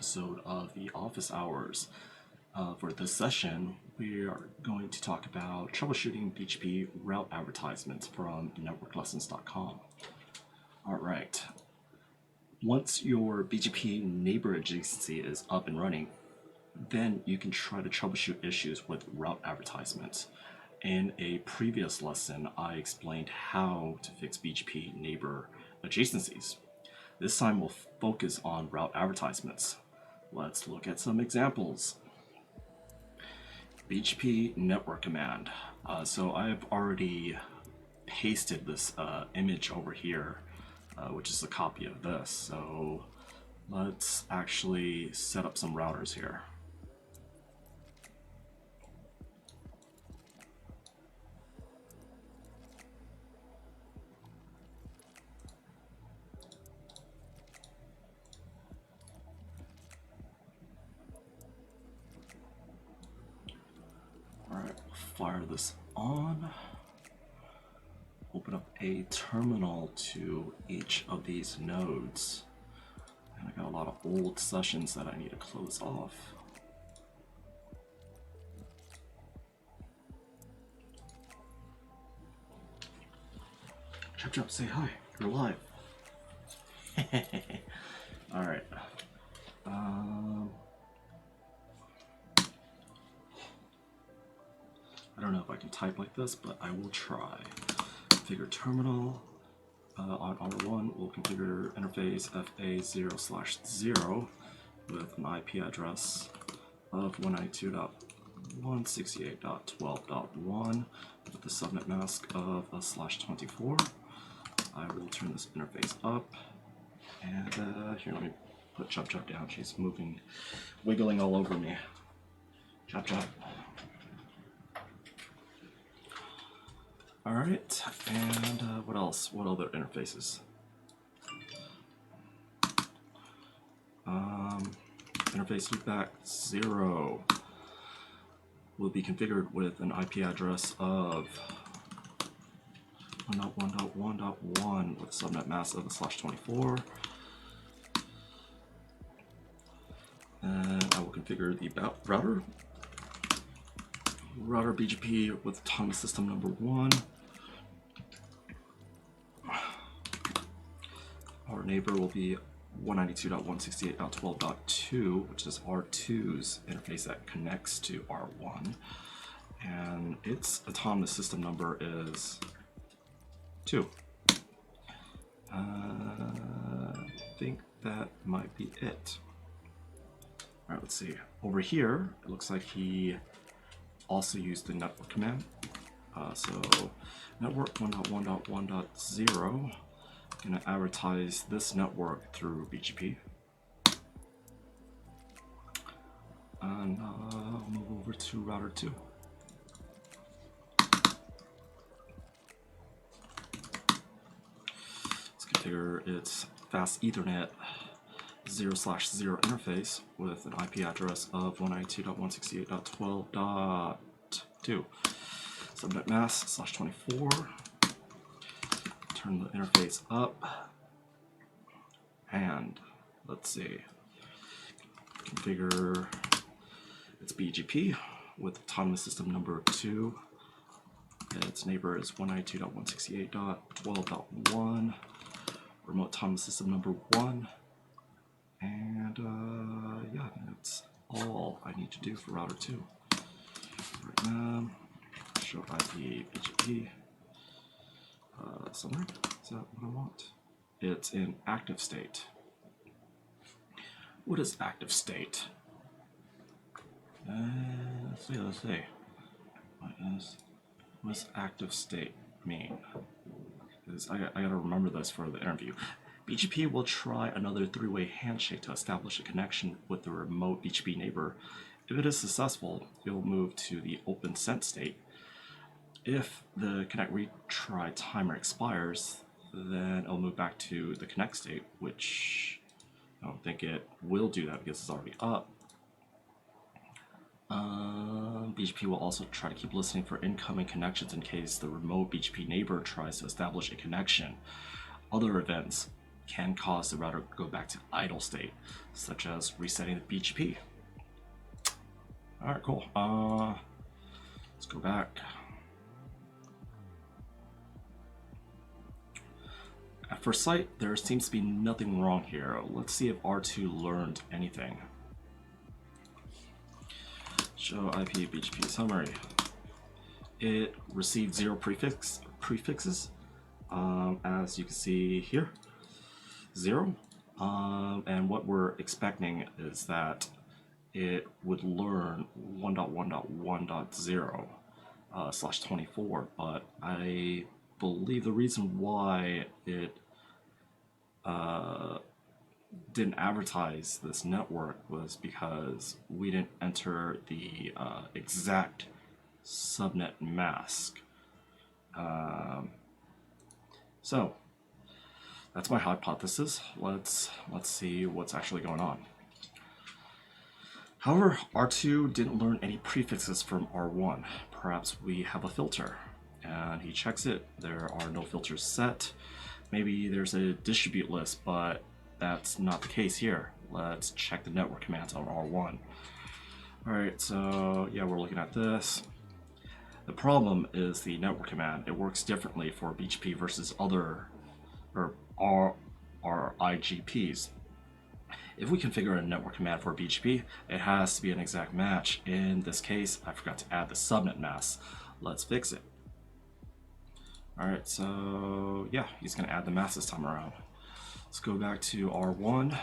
episode of the office hours. For this session, we are going to talk about troubleshooting BGP route advertisements from NetworkLessons.com. Alright, once your BGP neighbor adjacency is up and running, then you can try to troubleshoot issues with route advertisements. In a previous lesson, I explained how to fix BGP neighbor adjacencies. This time we'll focus on route advertisements. Let's look at some examples. BGP network command. So I've already pasted this image over here, which is a copy of this. So let's actually set up some routers here. Alright, fire this on. Open up a terminal to each of these nodes. And I got a lot of old sessions that I need to close off. Chop, say hi, you're live. Alright. I don't know if I can type like this, but I will try. Configure terminal. On R1, we'll configure interface FA0/0 with an IP address of 192.168.12.1 with the subnet mask of /24. I will turn this interface up. And here, let me put Chop down. She's moving, wiggling all over me. Chop. Alright, and what else? What other interfaces? Interface loopback 0 will be configured with an IP address of 1.1.1.1 with a subnet mask of /24. And I will configure the router BGP with autonomous system number 1. Our neighbor will be 192.168.12.2, which is R2's interface that connects to R1. And its autonomous system number is 2. I think that might be it. Alright, let's see. Over here, it looks like he also used the network command. So network 1.1.1.0, gonna advertise this network through BGP. And I'll move over to router 2. Let's configure its fast Ethernet 0/0 interface with an IP address of 192.168.12.2. Subnet mask /24. Turn the interface up. And let's see. Configure its BGP with autonomous system number 2. Its neighbor is 192.168.12.1. Remote autonomous system number 1. And yeah, that's all I need to do for router 2. Right now, show IP BGP summary. Is that what I want? It's in active state. What is active state? Let's see. What does active state mean? Because I gotta remember this for the interview. BGP will try another 3-way handshake to establish a connection with the remote BGP neighbor. If it is successful, it will move to the open sent state. If the connect retry timer expires, then it'll move back to the connect state, which I don't think it will do that because it's already up. BGP will also try to keep listening for incoming connections in case the remote BGP neighbor tries to establish a connection. Other events can cause the router to go back to idle state, such as resetting the BGP. Alright, cool. Let's go back. At first sight, there seems to be nothing wrong here. Let's see if R2 learned anything. Show IP BGP summary. It received 0 prefixes, as you can see here, 0. And what we're expecting is that it would learn 1.1.1.0 /24, but I believe the reason why it didn't advertise this network was because we didn't enter the exact subnet mask. So that's my hypothesis. Let's see what's actually going on. However, R2 didn't learn any prefixes from R1. Perhaps we have a filter. And he checks it. There are no filters set. Maybe there's a distribute list, but that's not the case here. Let's check the network commands on R1. Alright, so yeah, we're looking at this. The problem is the network command. It works differently for BGP versus other or IGPs. If we configure a network command for BGP, it has to be an exact match. In this case, I forgot to add the subnet mask. Let's fix it. Alright, so yeah, he's going to add the mask this time around. Let's go back to R1.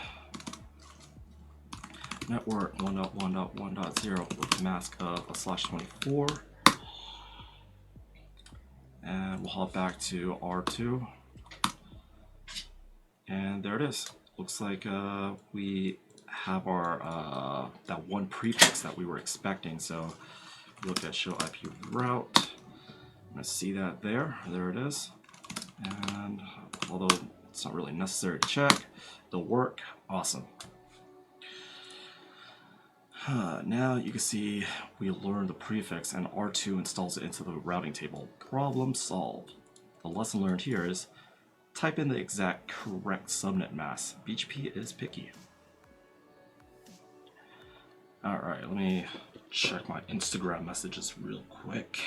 Network 1.1.1.0 with the mask of a /24. And we'll hop back to R2. And there it is. Looks like we have our that one prefix that we were expecting. So look at show IP route. I'm going to see that there. There it is. And although it's not really necessary to check, it'll work. Awesome. Now you can see we learned the prefix and R2 installs it into the routing table. Problem solved. The lesson learned here is type in the exact correct subnet mask. BGP is picky. Alright, let me check my Instagram messages real quick.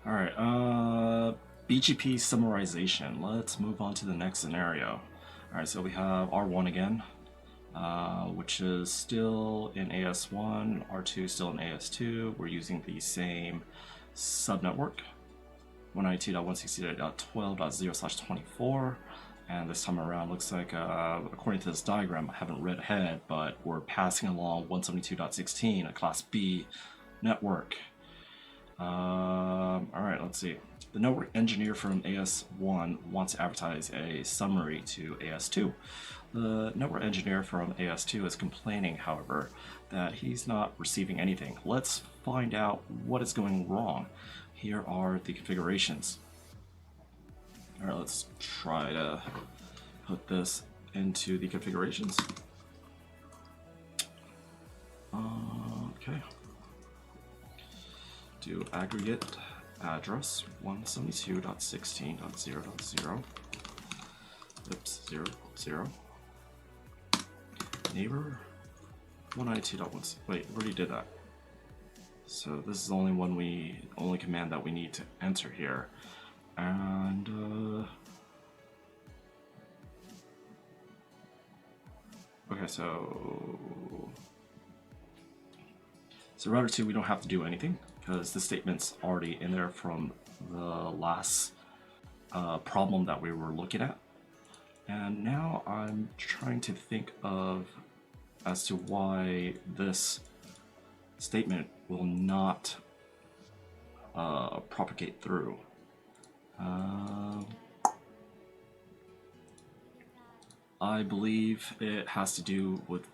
Alright, BGP summarization. Let's move on to the next scenario. Alright, so we have R1 again, which is still in AS1, R2 still in AS2. We're using the same subnetwork, 192.168.12.0/24. And this time around, looks like, according to this diagram, I haven't read ahead, but we're passing along 172.16, a Class B network. Alright, let's see. The network engineer from AS1 wants to advertise a summary to AS2. The network engineer from AS2 is complaining, however, that he's not receiving anything. Let's find out what is going wrong. Here are the configurations. Alright, let's try to put this into the configurations. Okay. Do aggregate address 172.16.0.0. Oops, 0.0. Neighbor 192.1. Wait, we already did that. So this is the only command that we need to enter here. And okay, so router 2, we don't have to do anything because the statement's already in there from the last problem that we were looking at. And now I'm trying to think of as to why this statement will not propagate through. I believe it has to do with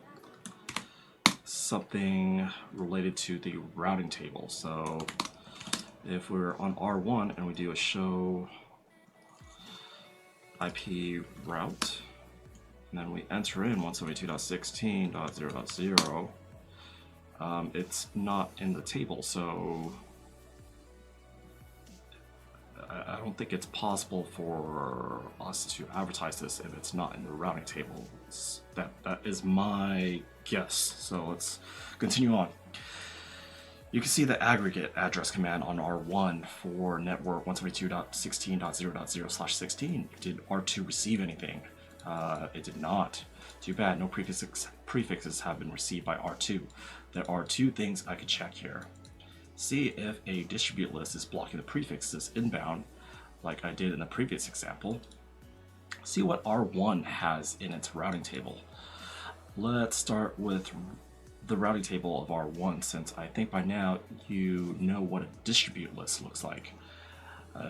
something related to the routing table. So if we're on R1 and we do a show IP route, and then we enter in 172.16.0.0, it's not in the table, so I don't think it's possible for us to advertise this if it's not in the routing table. That is my guess. So let's continue on. You can see the aggregate address command on R1 for network 172.16.0.0/16. Did R2 receive anything? It did not. Too bad, no prefixes have been received by R2. There are two things I could check here. See if a distribute list is blocking the prefixes inbound, like I did in the previous example. See what R1 has in its routing table. Let's start with the routing table of R1, since I think by now you know what a distribute list looks like.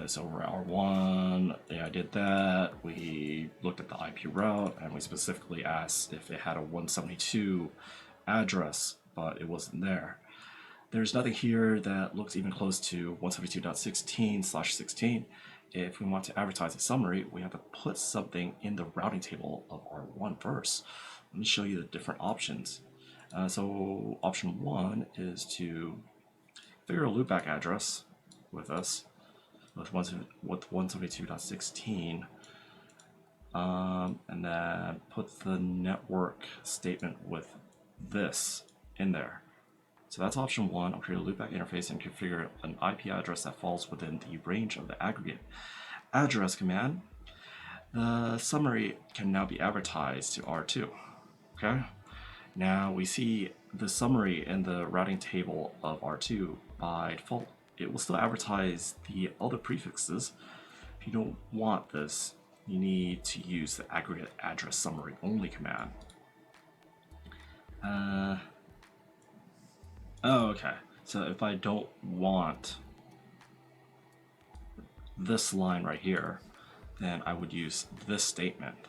So we're at R1, yeah, I did that. We looked at the IP route and we specifically asked if it had a 172 address, but it wasn't there. There's nothing here that looks even close to 172.16/16. If we want to advertise a summary, we have to put something in the routing table of R1 first. Let me show you the different options. So option 1 is to figure a loopback address with us with 172.16, and then put the network statement with this in there. So that's option 1. I'll create a loopback interface and configure an IP address that falls within the range of the aggregate address command. The summary can now be advertised to R2. Okay. Now we see the summary in the routing table of R2. By default, it will still advertise the other prefixes. If you don't want this, you need to use the aggregate address summary only command. Oh, okay. So if I don't want this line right here, then I would use this statement.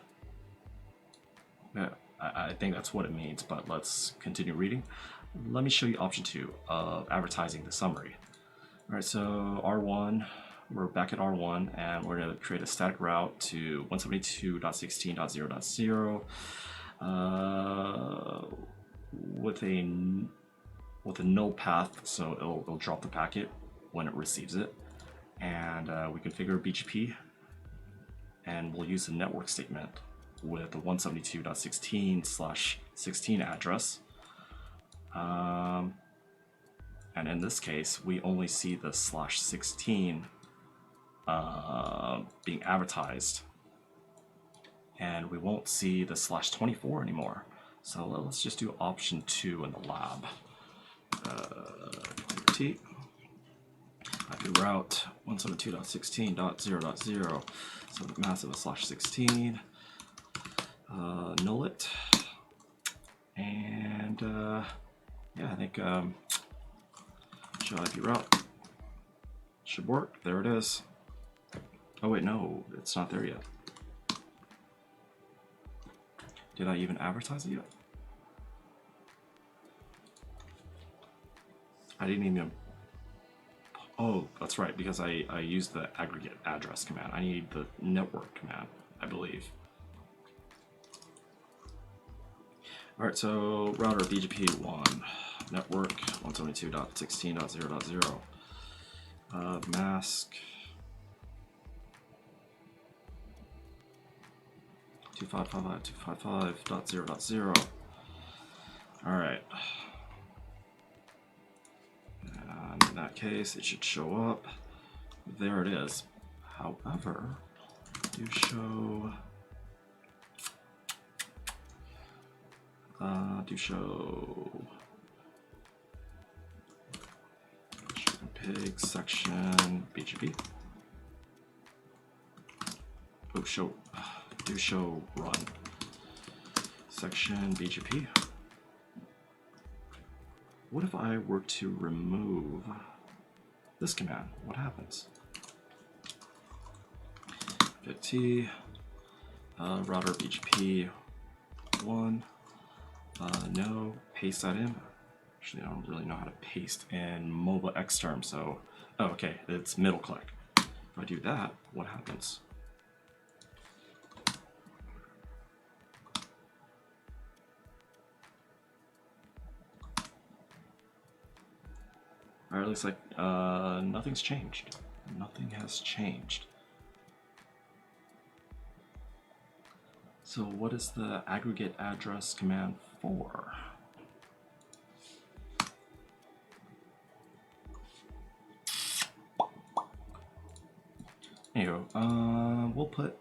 Yeah, I think that's what it means, but let's continue reading. Let me show you option 2 of advertising the summary. All right, so R1, we're back at R1, and we're going to create a static route to 172.16.0.0 with a null path, so it'll drop the packet when it receives it. And we configure BGP, and we'll use the network statement with the 172.16/16 address. And in this case, we only see the /16 being advertised, and we won't see the /24 anymore. So let's just do option 2 in the lab. T IP route 172.16.0.0. So the massive is /16. Null it, and yeah, I think show IP route should work. There it is. Oh wait, no, it's not there yet. Did I even advertise it yet? I didn't even. Oh, that's right, because I used the aggregate address command. I need the network command, I believe. Alright, so router BGP1, network 172.16.0.0, mask 255.255.0.0. Alright. And in that case, it should show up. There it is. However, do show pig section BGP. Oh, show do show run section BGP. What if I were to remove this command? What happens? T router BGP 1. No, paste that in. Actually, I don't really know how to paste in mobile X terms, so oh, okay, it's middle click. If I do that, what happens? Alright, looks like nothing's changed. Nothing has changed. So what is the aggregate address command for? Anyway, we'll put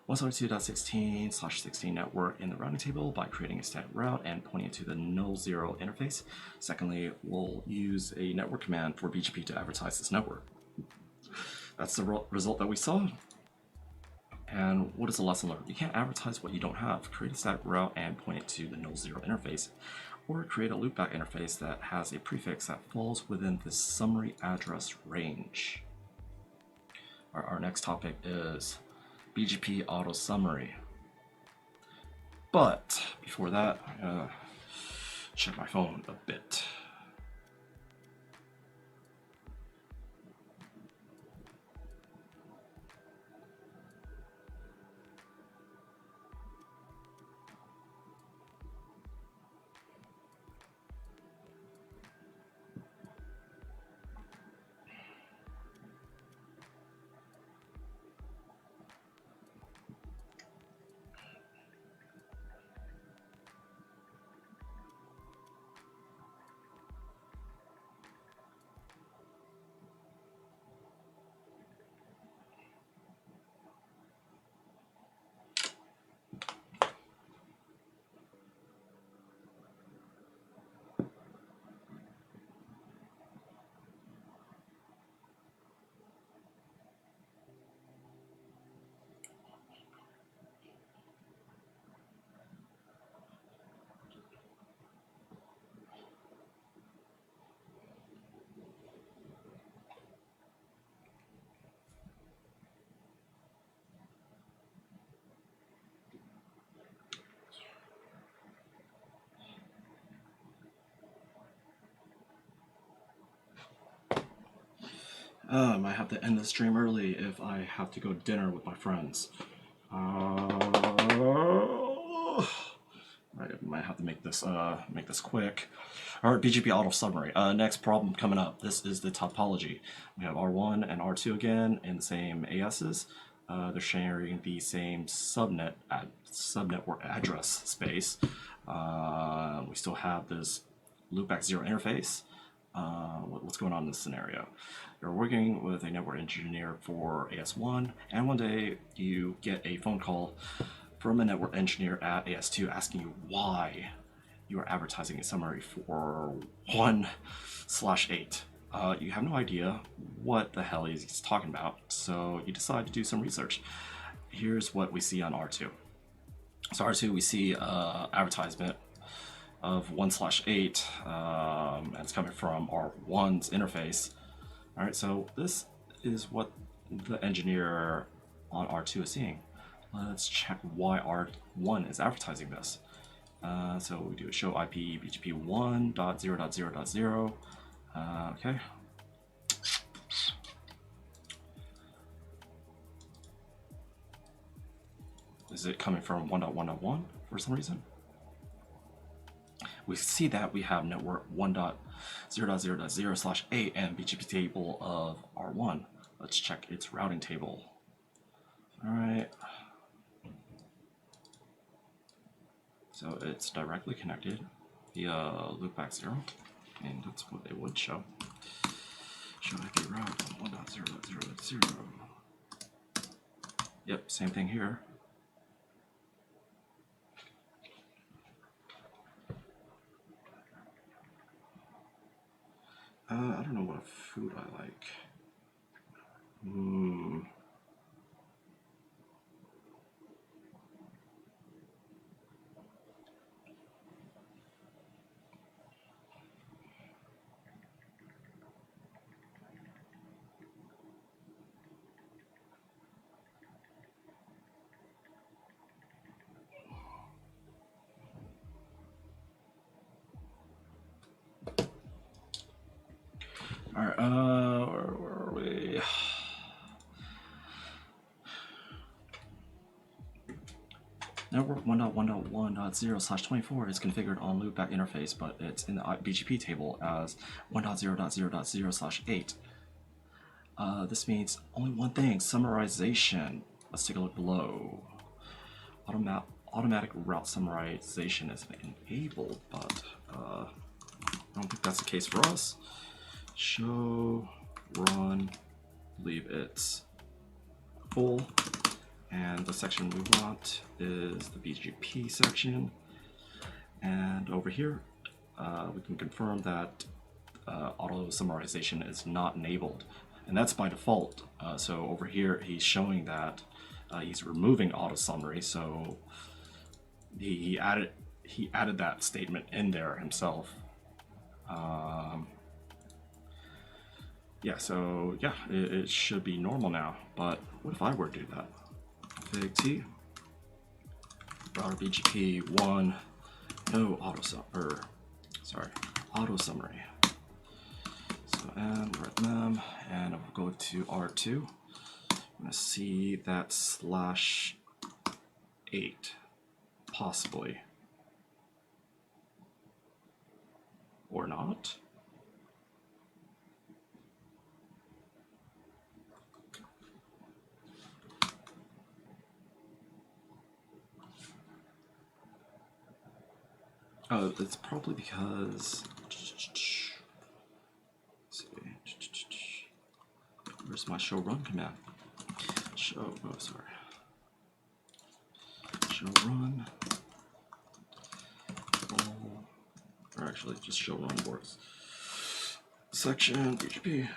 172.16/16 network in the routing table by creating a static route and pointing it to the null zero interface. Secondly, we'll use a network command for BGP to advertise this network. That's the result that we saw. And what is the lesson learned? You can't advertise what you don't have. Create a static route and point it to the null zero interface, or create a loopback interface that has a prefix that falls within the summary address range. Our next topic is BGP auto summary. But before that, I'm gonna check my phone a bit. I might have to end the stream early if I have to go to dinner with my friends. I might have to make this quick. All right, BGP auto summary. Next problem coming up. This is the topology. We have R1 and R2 again in the same ASs. They're sharing the same subnetwork address space. We still have this loopback zero interface. What's going on in this scenario? You're working with a network engineer for AS1, and one day you get a phone call from a network engineer at AS2 asking you why you are advertising a summary for 1/8. You have no idea what the hell he's talking about, so you decide to do some research. Here's what we see on R2. So R2, we see advertisement of 1/8, and it's coming from R1's interface. All right, so this is what the engineer on R2 is seeing. Let's check why R1 is advertising this. So we do a show IP BGP 1.0.0.0. Okay. Is it coming from 1.1.1 for some reason? We see that we have network 1.0.0.0/8 and BGP table of R1. Let's check its routing table. All right. So it's directly connected via loopback 0, and that's what it would show. Show IP route 1.0.0.0. Yep, same thing here. I don't know what food I like. All right, where are we? Network 1.1.1.0/24 is configured on loopback interface, but it's in the BGP table as 1.0.0.0/8. This means only one thing, summarization. Let's take a look below. Automatic route summarization is enabled, but I don't think that's the case for us. Show, run, leave it full. And the section we want is the BGP section. And over here, we can confirm that auto summarization is not enabled. And that's by default. So over here, he's showing that he's removing auto summary. So he added that statement in there himself. Yeah, so yeah, it should be normal now. But what if I were to do that? Big T, router BGP 1, no auto summary. So and right mem, and I'll go to R2. I'm gonna see that /8, possibly, or not. Oh, it's probably because. Let's see. Where's my show run command? Show run. Or actually, just show run works. Section BGP.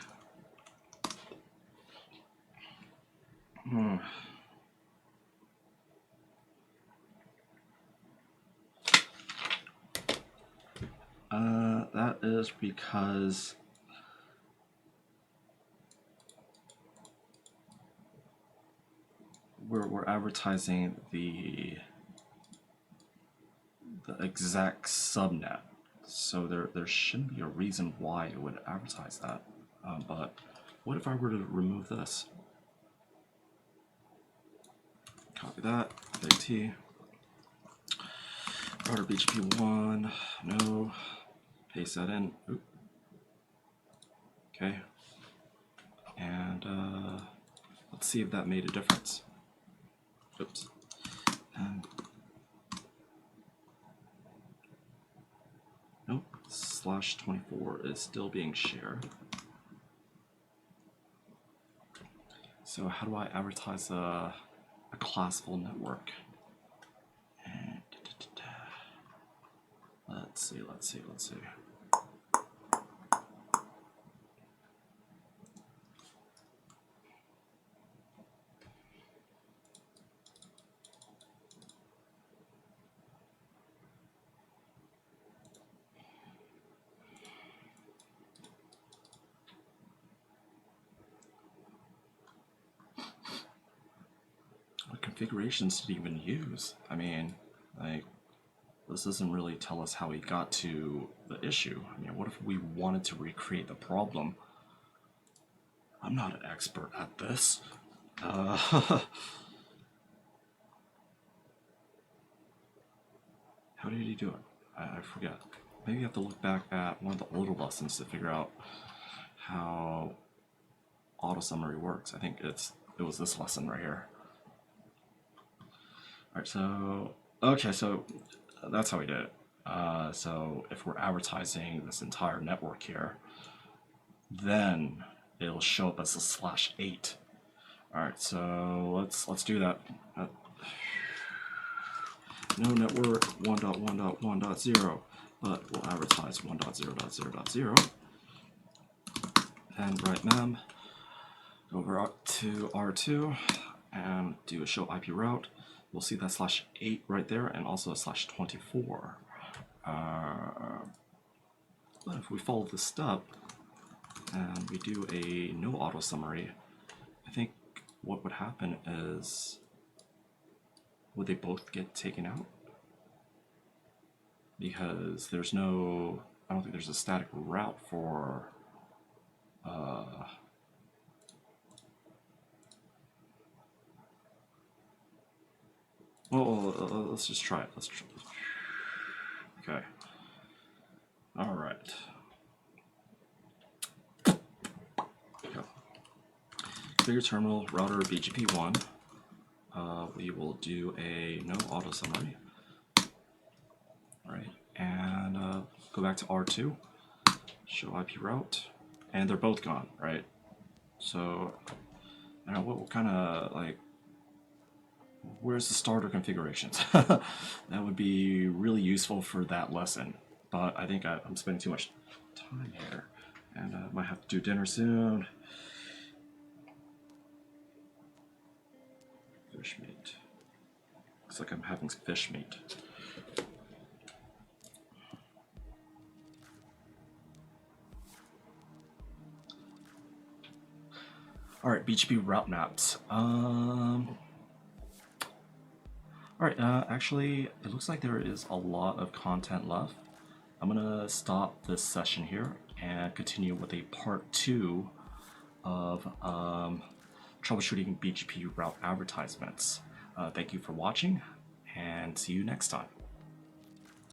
That is because we're advertising the exact subnet, so there shouldn't be a reason why it would advertise that. But what if I were to remove this? Copy that, big T. Router BGP 1, no. Paste that in. Oop. Okay. And let's see if that made a difference. Oops. And nope. /24 is still being shared. So how do I advertise a classful network? And let's see. What configurations did he even use? I mean, like, this doesn't really tell us how he got to the issue. I mean, what if we wanted to recreate the problem? I'm not an expert at this. How did he do it? I forget. Maybe you have to look back at one of the older lessons to figure out how auto summary works. I think it was this lesson right here. Alright, so okay, so that's how we did it. So if we're advertising this entire network here, then it'll show up as a /8. Alright, so let's do that. No network 1.1.1.0, but we'll advertise 1.0.0.0. And right mem, go over to R2 and do a show IP route. We'll see that /8 right there, and also a /24. But if we follow this step and we do a no auto summary, I think what would happen is, would they both get taken out? Because there's no, I don't think there's a static route for Well, let's just try it. Let's try. Okay. All right. Clear terminal router BGP1. We will do a no auto summary. All right, and go back to R2. Show IP route, and they're both gone, right? So, I don't know what kind of like. Where's the starter configurations? That would be really useful for that lesson, but I think I'm spending too much time here, and I might have to do dinner soon. Fish meat. Looks like I'm having some fish meat. All right, BGP route maps. Alright, actually, it looks like there is a lot of content left. I'm gonna stop this session here and continue with a part 2 of troubleshooting BGP route advertisements. Thank you for watching, and see you next time.